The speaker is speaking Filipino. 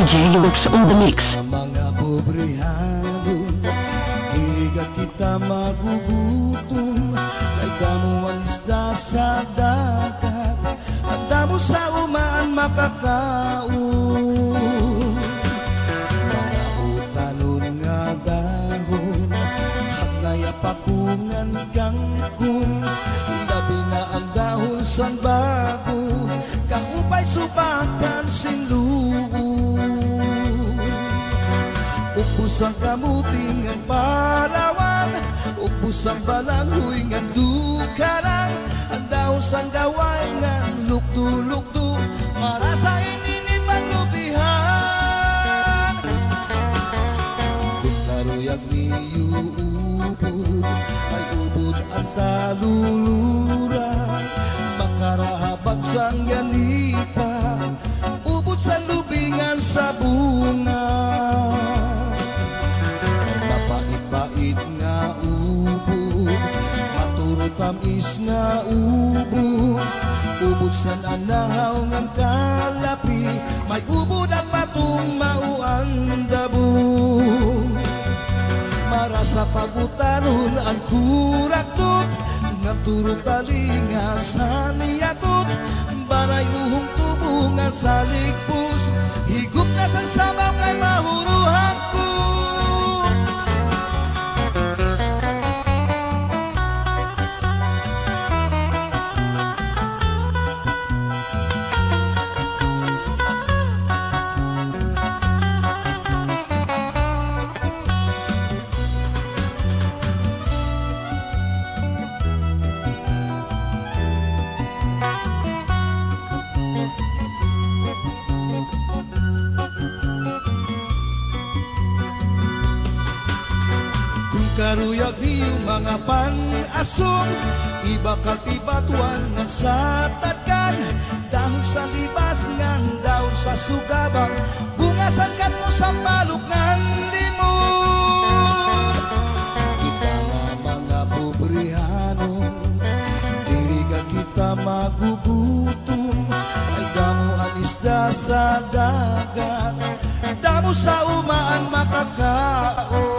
DJ Loops on the mix. Mga pobrehano, diligat kita magugutom. Kay damo ang isda sa dagat, at damo sa umaan makakaon. Mga utanon nga dahon, at nayapakungan kangkong. Labi na ang dahon sa bago, kang upay subakan sinluon. Upos ang kamuting ang palawan, upos ang balanghoy ng dukarang. Ang dahon sang gaway ng lukto-lukto, marasa ininip ang lubihan. Kung karuyag niyo ubod, ay ubod ang talulura. Makarahabag sang yanipa, ubod sa lubingan sa bunga. Mapait-pait nga ubod, maturo tamis nga ubod. Ubod sa anahaw ng kalapi, may ubod at patong mauang dabong. Mara sa pagutanon ang kuraktot, nga turo talinga sa niyatot. Banay uhong tubungan sa ligpus, higup na sang sabaw kay mahuruhan ko. Karuyag niyo mga pan-asong, ibakal pibatuan ng sa tatkan. Dahon sa libas ng dahon sa sugabang, bungasan kat mo sa palok ng limon. Kita nga mga pobrehano, dirigan kita magugutom. Ay damo ang isda sa dagat, damo sa umaan makakaon.